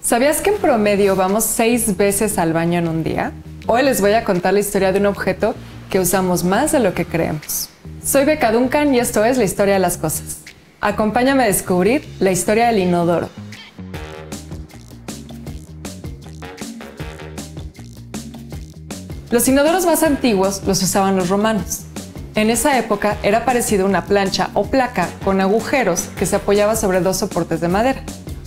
¿Sabías que en promedio vamos 6 veces al baño en un día? Hoy les voy a contar la historia de un objeto que usamos más de lo que creemos. Soy Becca Duncan y esto es La Historia de las Cosas. Acompáñame a descubrir la historia del inodoro. Los inodoros más antiguos los usaban los romanos. En esa época era parecido a una plancha o placa con agujeros que se apoyaba sobre 2 soportes de madera.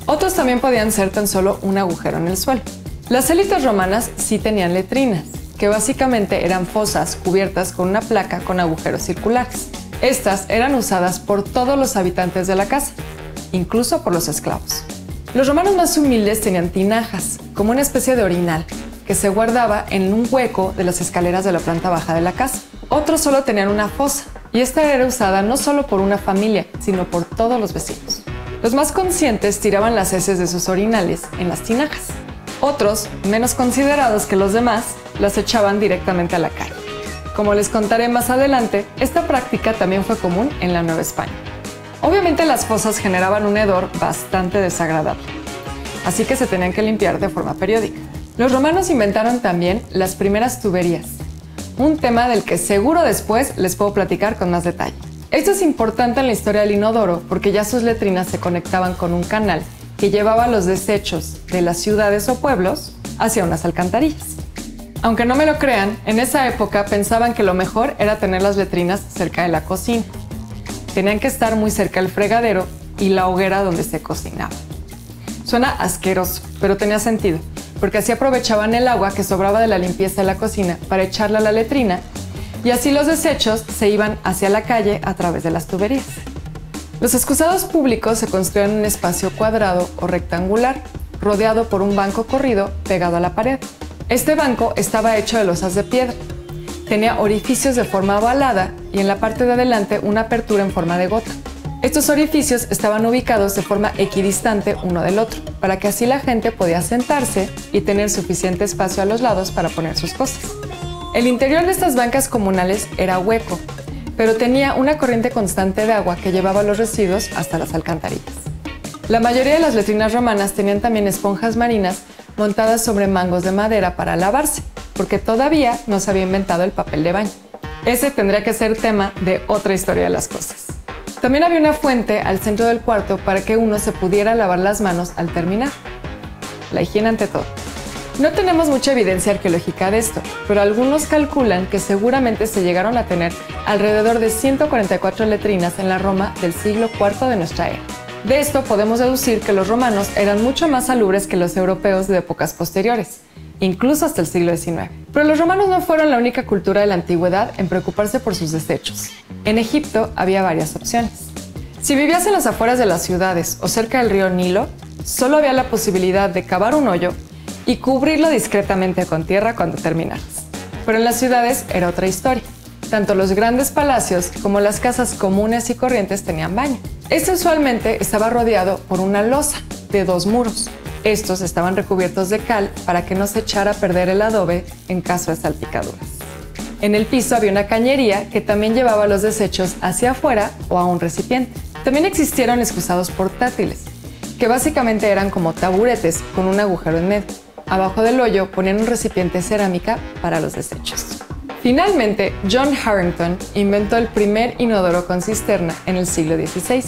Otros también podían ser tan solo un agujero en el suelo. Las élites romanas sí tenían letrinas, que básicamente eran fosas cubiertas con una placa con agujeros circulares. Estas eran usadas por todos los habitantes de la casa, incluso por los esclavos. Los romanos más humildes tenían tinajas, como una especie de orinal, que se guardaba en un hueco de las escaleras de la planta baja de la casa. Otros solo tenían una fosa, y esta era usada no solo por una familia, sino por todos los vecinos. Los más conscientes tiraban las heces de sus orinales en las tinajas. Otros, menos considerados que los demás, las echaban directamente a la calle. Como les contaré más adelante, esta práctica también fue común en la Nueva España. Obviamente las fosas generaban un hedor bastante desagradable, así que se tenían que limpiar de forma periódica. Los romanos inventaron también las primeras tuberías, un tema del que seguro después les puedo platicar con más detalle. Esto es importante en la historia del inodoro porque ya sus letrinas se conectaban con un canal que llevaba los desechos de las ciudades o pueblos hacia unas alcantarillas. Aunque no me lo crean, en esa época pensaban que lo mejor era tener las letrinas cerca de la cocina. Tenían que estar muy cerca del fregadero y la hoguera donde se cocinaba. Suena asqueroso, pero tenía sentido, porque así aprovechaban el agua que sobraba de la limpieza de la cocina para echarla a la letrina y así los desechos se iban hacia la calle a través de las tuberías. Los excusados públicos se construían en un espacio cuadrado o rectangular, rodeado por un banco corrido pegado a la pared. Este banco estaba hecho de losas de piedra. Tenía orificios de forma ovalada y en la parte de adelante una apertura en forma de gota. Estos orificios estaban ubicados de forma equidistante uno del otro, para que así la gente podía sentarse y tener suficiente espacio a los lados para poner sus cosas. El interior de estas bancas comunales era hueco, pero tenía una corriente constante de agua que llevaba los residuos hasta las alcantarillas. La mayoría de las letrinas romanas tenían también esponjas marinas montadas sobre mangos de madera para lavarse, porque todavía no se había inventado el papel de baño. Ese tendría que ser tema de otra historia de las cosas. También había una fuente al centro del cuarto para que uno se pudiera lavar las manos al terminar. La higiene ante todo. No tenemos mucha evidencia arqueológica de esto, pero algunos calculan que seguramente se llegaron a tener alrededor de 144 letrinas en la Roma del siglo IV de nuestra era. De esto podemos deducir que los romanos eran mucho más salubres que los europeos de épocas posteriores, incluso hasta el siglo XIX. Pero los romanos no fueron la única cultura de la antigüedad en preocuparse por sus desechos. En Egipto había varias opciones. Si vivías en las afueras de las ciudades o cerca del río Nilo, solo había la posibilidad de cavar un hoyo y cubrirlo discretamente con tierra cuando terminaras. Pero en las ciudades era otra historia. Tanto los grandes palacios como las casas comunes y corrientes tenían baño. Este usualmente estaba rodeado por una losa de 2 muros. Estos estaban recubiertos de cal para que no se echara a perder el adobe en caso de salpicaduras. En el piso había una cañería que también llevaba los desechos hacia afuera o a un recipiente. También existieron excusados portátiles, que básicamente eran como taburetes con un agujero en medio. Abajo del hoyo ponían un recipiente de cerámica para los desechos. Finalmente, John Harington inventó el primer inodoro con cisterna en el siglo XVI.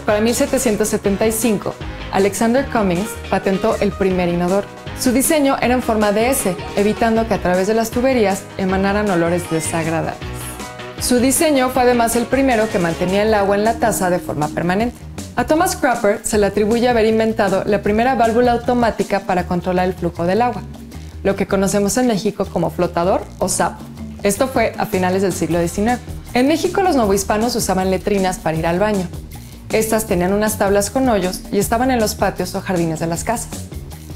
Para 1775, Alexander Cummings patentó el primer inodoro. Su diseño era en forma de S, evitando que a través de las tuberías emanaran olores desagradables. Su diseño fue además el primero que mantenía el agua en la taza de forma permanente. A Thomas Crapper se le atribuye haber inventado la primera válvula automática para controlar el flujo del agua, lo que conocemos en México como flotador o sapo. Esto fue a finales del siglo XIX. En México los novohispanos usaban letrinas para ir al baño. Estas tenían unas tablas con hoyos y estaban en los patios o jardines de las casas.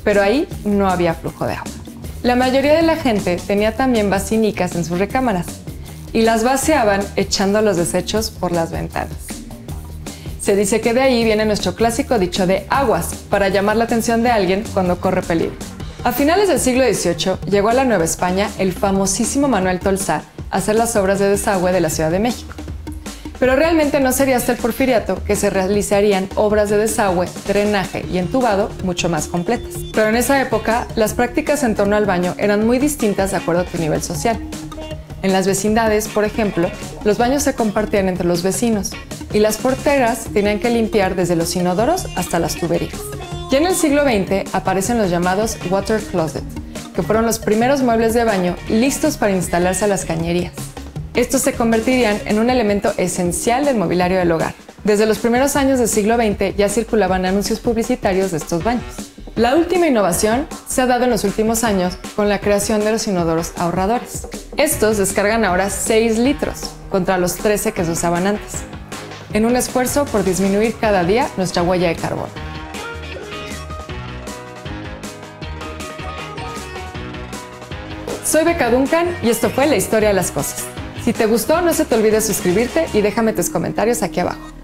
Pero ahí no había flujo de agua. La mayoría de la gente tenía también basinicas en sus recámaras y las vaciaban echando los desechos por las ventanas. Se dice que de ahí viene nuestro clásico dicho de aguas para llamar la atención de alguien cuando corre peligro. A finales del siglo XVIII llegó a la Nueva España el famosísimo Manuel Tolsá a hacer las obras de desagüe de la Ciudad de México. Pero realmente no sería hasta el Porfiriato que se realizarían obras de desagüe, drenaje y entubado mucho más completas. Pero en esa época, las prácticas en torno al baño eran muy distintas de acuerdo a tu nivel social. En las vecindades, por ejemplo, los baños se compartían entre los vecinos y las porteras tenían que limpiar desde los inodoros hasta las tuberías. Ya en el siglo XX aparecen los llamados water closet, que fueron los primeros muebles de baño listos para instalarse a las cañerías. Estos se convertirían en un elemento esencial del mobiliario del hogar. Desde los primeros años del siglo XX ya circulaban anuncios publicitarios de estos baños. La última innovación se ha dado en los últimos años con la creación de los inodoros ahorradores. Estos descargan ahora 6 litros contra los 13 que se usaban antes, en un esfuerzo por disminuir cada día nuestra huella de carbono. Soy Beca Duncan y esto fue La Historia de las Cosas. Si te gustó, no se te olvide suscribirte y déjame tus comentarios aquí abajo.